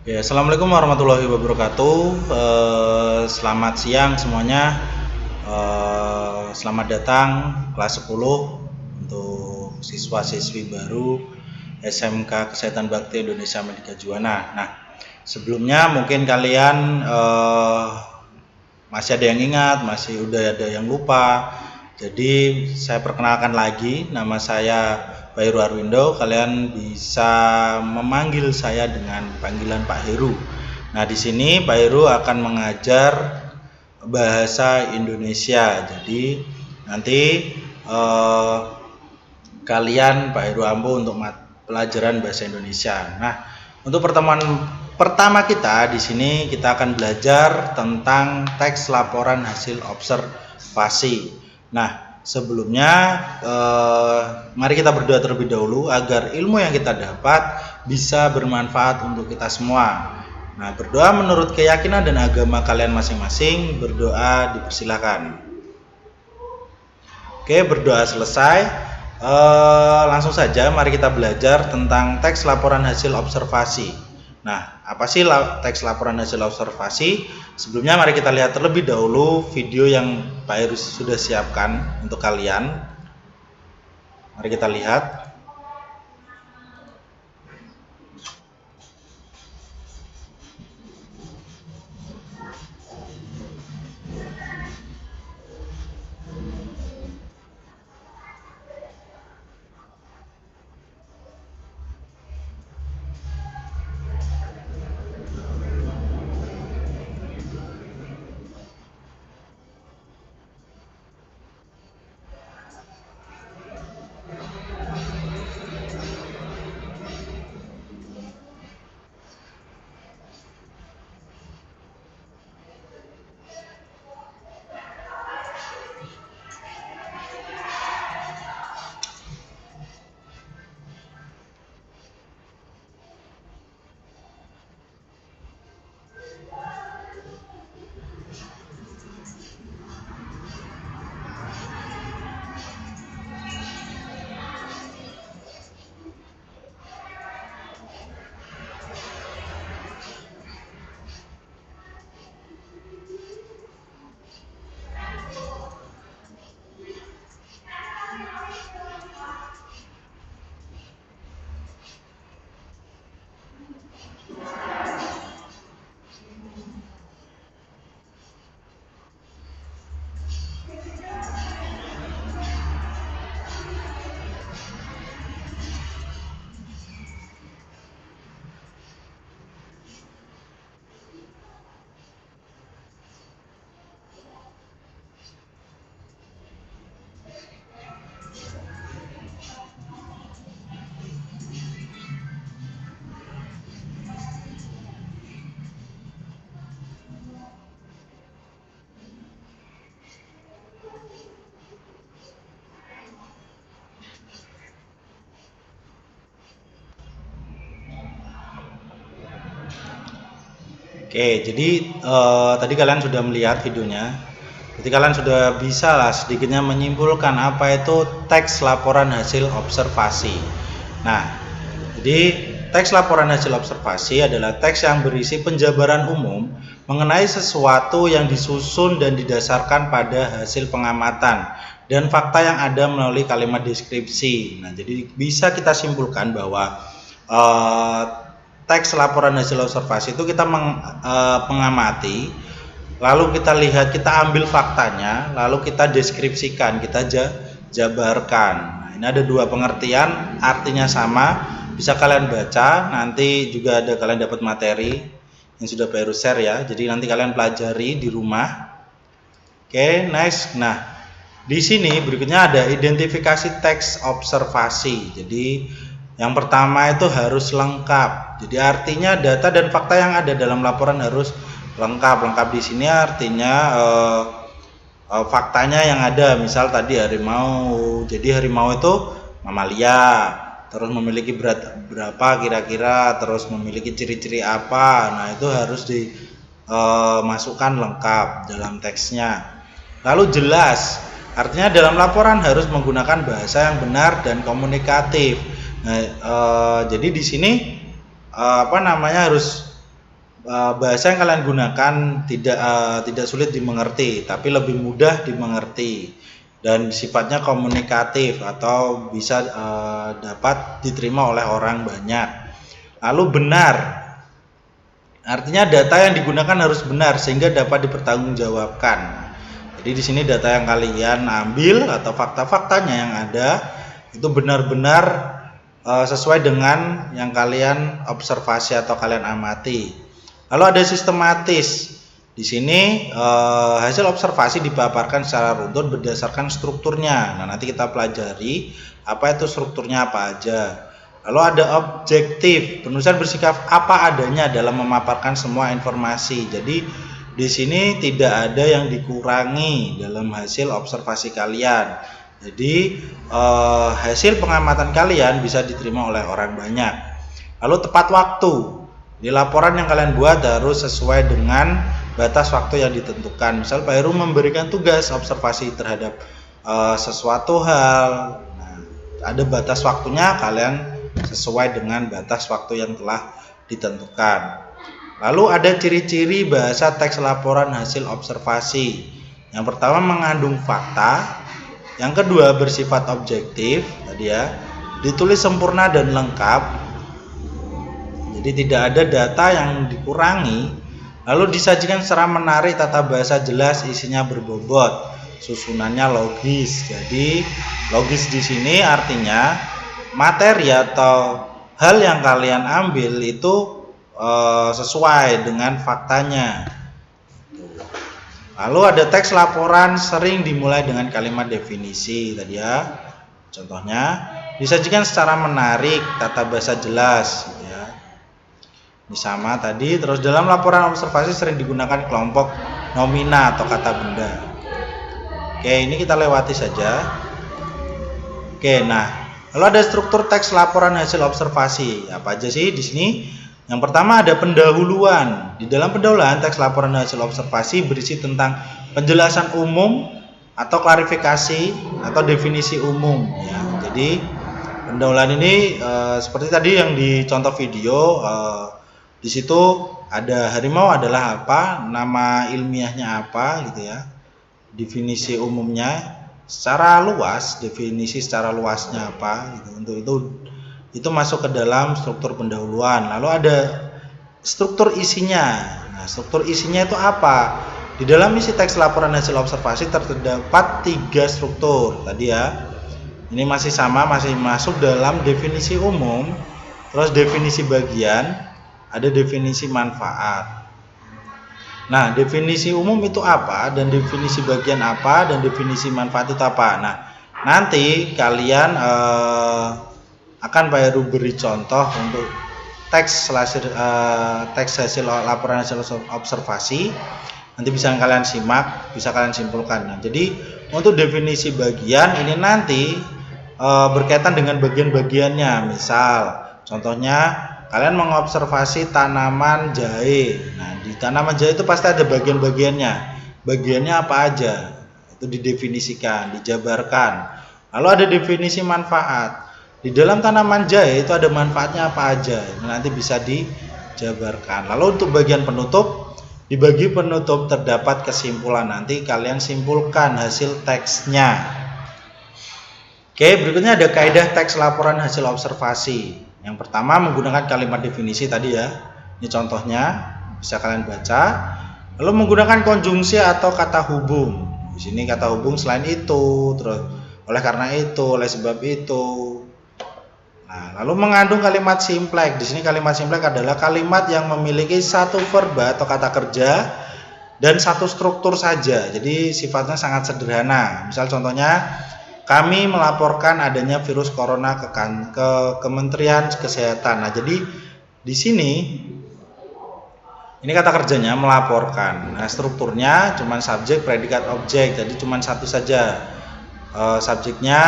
Ya, Assalamualaikum warahmatullahi wabarakatuh. Selamat siang semuanya. Selamat datang kelas 10 untuk siswa-siswi baru SMK Kesehatan Bakti Indonesia Medika Juwana. Nah, sebelumnya mungkin kalian masih ada yang ingat, masih udah ada yang lupa. Jadi saya perkenalkan lagi, nama saya Pak Heru Arwindo. Kalian bisa memanggil saya dengan panggilan Pak Heru. Nah, di sini Pak Heru akan mengajar bahasa Indonesia. Jadi nanti kalian Pak Heru ampu untuk pelajaran bahasa Indonesia. Nah, untuk pertemuan pertama kita di sini kita akan belajar tentang teks laporan hasil observasi. Nah, sebelumnya mari kita berdoa terlebih dahulu agar ilmu yang kita dapat bisa bermanfaat untuk kita semua. Nah, berdoa menurut keyakinan dan agama kalian masing-masing. Berdoa dipersilakan. Oke, berdoa selesai. Langsung saja mari kita belajar tentang teks laporan hasil observasi. Nah, apa sih teks laporan hasil observasi? Sebelumnya mari kita lihat terlebih dahulu video yang Pak Heru sudah siapkan untuk kalian. Mari kita lihat. Oke, jadi tadi kalian sudah melihat videonya. Jadi kalian sudah bisa lah sedikitnya menyimpulkan apa itu teks laporan hasil observasi. Nah, jadi teks laporan hasil observasi adalah teks yang berisi penjabaran umum mengenai sesuatu yang disusun dan didasarkan pada hasil pengamatan dan fakta yang ada melalui kalimat deskripsi. Nah, jadi bisa kita simpulkan bahwa teks laporan hasil observasi itu kita mengamati, lalu kita lihat, kita ambil faktanya, lalu kita deskripsikan, kita jabarkan. Nah, ini ada dua pengertian, artinya sama, bisa kalian baca, nanti juga ada kalian dapat materi yang sudah baru share ya, jadi nanti kalian pelajari di rumah. Oke, next. Nah, di sini berikutnya ada identifikasi teks observasi. Jadi yang pertama itu harus lengkap. Jadi artinya data dan fakta yang ada dalam laporan harus lengkap. Lengkap di sini artinya faktanya yang ada. Misal tadi harimau. Jadi harimau itu mamalia. Terus memiliki berat berapa kira-kira. Terus memiliki ciri-ciri apa. Nah, itu harus dimasukkan lengkap dalam teksnya. Lalu jelas. Artinya dalam laporan harus menggunakan bahasa yang benar dan komunikatif. Nah, jadi di sini harus bahasa yang kalian gunakan tidak sulit dimengerti, tapi lebih mudah dimengerti dan sifatnya komunikatif atau bisa dapat diterima oleh orang banyak. Lalu benar, artinya data yang digunakan harus benar sehingga dapat dipertanggungjawabkan. Jadi di sini data yang kalian ambil atau fakta-faktanya yang ada itu benar-benar sesuai dengan yang kalian observasi atau kalian amati. Lalu ada sistematis. Di sini hasil observasi dipaparkan secara runtun berdasarkan strukturnya. Nah, nanti kita pelajari apa itu strukturnya apa aja. Lalu ada objektif. Penulisan bersikap apa adanya dalam memaparkan semua informasi. Jadi di sini tidak ada yang dikurangi dalam hasil observasi kalian. Jadi hasil pengamatan kalian bisa diterima oleh orang banyak. Lalu tepat waktu. Di laporan yang kalian buat harus sesuai dengan batas waktu yang ditentukan. Misal Pak Heru memberikan tugas observasi terhadap sesuatu hal. Nah, ada batas waktunya, kalian sesuai dengan batas waktu yang telah ditentukan. Lalu ada ciri-ciri bahasa teks laporan hasil observasi. Yang pertama mengandung fakta. Yang kedua bersifat objektif, tadi ya, ditulis sempurna dan lengkap. Jadi tidak ada data yang dikurangi. Lalu disajikan secara menarik, tata bahasa jelas, isinya berbobot, susunannya logis. Jadi logis di sini artinya materi atau hal yang kalian ambil itu sesuai dengan faktanya. Lalu ada teks laporan sering dimulai dengan kalimat definisi tadi ya. Contohnya disajikan secara menarik, tata bahasa jelas ya. Ini sama tadi. Terus dalam laporan observasi sering digunakan kelompok nomina atau kata benda. Oke, ini kita lewati saja. Oke, nah, lalu ada struktur teks laporan hasil observasi. Apa aja sih di sini? Yang pertama ada pendahuluan. Di dalam pendahuluan teks laporan hasil observasi berisi tentang penjelasan umum atau klarifikasi atau definisi umum ya. Jadi pendahuluan ini seperti tadi yang di contoh video, di situ ada harimau adalah apa, nama ilmiahnya apa gitu ya. Definisi umumnya secara luas, definisi secara luasnya apa gitu. Untuk itu masuk ke dalam struktur pendahuluan. Lalu ada struktur isinya. Nah, struktur isinya itu apa? Di dalam isi teks laporan hasil observasi terdapat 3 struktur tadi ya. Ini masih sama, masih masuk dalam definisi umum, terus definisi bagian, ada definisi manfaat. Nah, definisi umum itu apa dan definisi bagian apa dan definisi manfaat itu apa? Nah, nanti kalian akan Pak Heru beri contoh untuk teks hasil laporan hasil observasi. Nanti bisa kalian simak, bisa kalian simpulkan. Nah, jadi untuk definisi bagian ini nanti berkaitan dengan bagian-bagiannya. Misal, contohnya kalian mengobservasi tanaman jahe. Nah, di tanaman jahe itu pasti ada bagian-bagiannya. Bagiannya apa aja? Itu didefinisikan, dijabarkan. Lalu ada definisi manfaat. Di dalam tanaman jahe itu ada manfaatnya apa aja, nanti bisa dijabarkan. Lalu untuk bagian penutup, di bagi penutup terdapat kesimpulan, nanti kalian simpulkan hasil teksnya. Oke, berikutnya ada kaidah teks laporan hasil observasi. Yang pertama menggunakan kalimat definisi tadi ya, ini contohnya bisa kalian baca. Lalu menggunakan konjungsi atau kata hubung. Di sini kata hubung selain itu, terus oleh karena itu, oleh sebab itu. Nah, lalu mengandung kalimat simplek. Di sini kalimat simplek adalah kalimat yang memiliki satu verba atau kata kerja dan satu struktur saja. Jadi sifatnya sangat sederhana. Misal contohnya, kami melaporkan adanya virus corona ke Kementerian Kesehatan. Nah, jadi di sini ini kata kerjanya melaporkan. Nah, strukturnya cuma subjek, predikat, objek. Jadi cuma satu saja. Subjeknya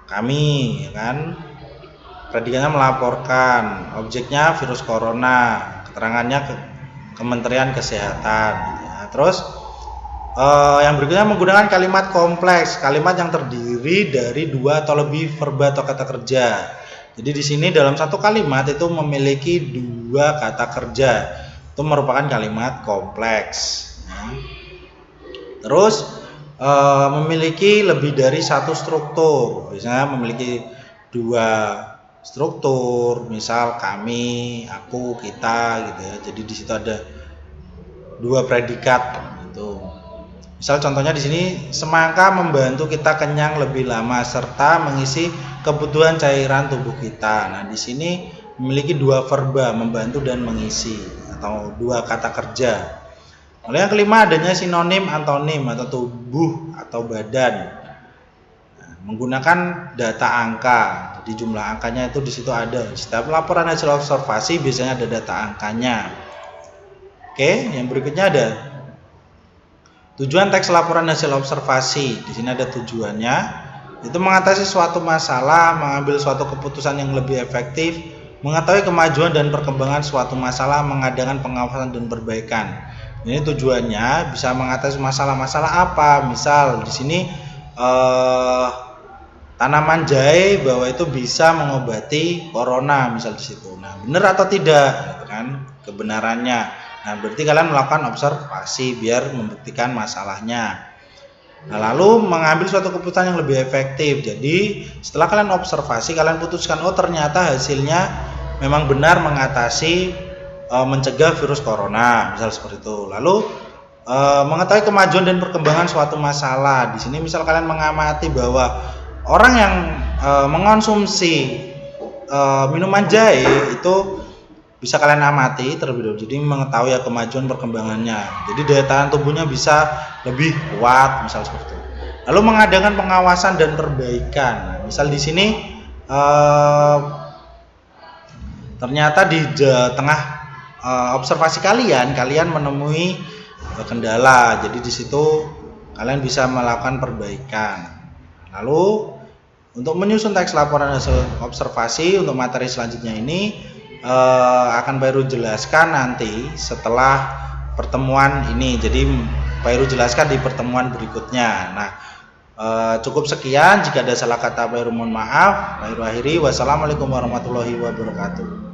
kami, ya kan? Predikatnya melaporkan, objeknya virus corona, keterangannya ke Kementerian Kesehatan. Ya. Terus yang berikutnya menggunakan kalimat kompleks, kalimat yang terdiri dari 2 atau lebih verba atau kata kerja. Jadi di sini dalam satu kalimat itu memiliki 2 kata kerja. itu merupakan kalimat kompleks. Terus memiliki lebih dari satu struktur, misalnya memiliki dua struktur, misal kami, aku, kita gitu ya. Jadi di situ ada dua predikat gitu. Misal contohnya di sini, semangka membantu kita kenyang lebih lama serta mengisi kebutuhan cairan tubuh kita. Nah, di sini memiliki dua verba, membantu dan mengisi, atau dua kata kerja. Lalu yang kelima adanya sinonim, antonim, atau tubuh atau badan. Nah, menggunakan data angka. Jadi jumlah angkanya itu di situ ada. Setiap laporan hasil observasi biasanya ada data angkanya. Oke, yang berikutnya ada tujuan teks laporan hasil observasi. Di sini ada tujuannya, itu mengatasi suatu masalah, mengambil suatu keputusan yang lebih efektif, mengetahui kemajuan dan perkembangan suatu masalah, mengadakan pengawasan dan perbaikan. Ini tujuannya bisa mengatasi masalah-masalah apa? Misal di sini tanaman jahe bahwa itu bisa mengobati corona, misal di situ. Nah, benar atau tidak, gitu kan? Kebenarannya. Nah, berarti kalian melakukan observasi biar membuktikan masalahnya. Nah, lalu mengambil suatu keputusan yang lebih efektif. Jadi setelah kalian observasi, kalian putuskan, oh ternyata hasilnya memang benar mengatasi mencegah virus corona, misal seperti itu. Lalu mengetahui kemajuan dan perkembangan suatu masalah. Di sini misal kalian mengamati bahwa orang yang mengonsumsi minuman jahe itu bisa kalian amati terlebih dahulu, jadi mengetahui ya kemajuan perkembangannya. Jadi daya tahan tubuhnya bisa lebih kuat, misal seperti itu. Lalu mengadakan pengawasan dan perbaikan. Nah, misal di sini ternyata di tengah observasi kalian menemui kendala. Jadi di situ kalian bisa melakukan perbaikan. Lalu untuk menyusun teks laporan hasil observasi untuk materi selanjutnya ini akan Pak Heru jelaskan nanti setelah pertemuan ini. Jadi Pak Heru jelaskan di pertemuan berikutnya. Nah, cukup sekian. Jika ada salah kata Pak Heru mohon maaf. Pak Heru akhiri. Wassalamualaikum warahmatullahi wabarakatuh.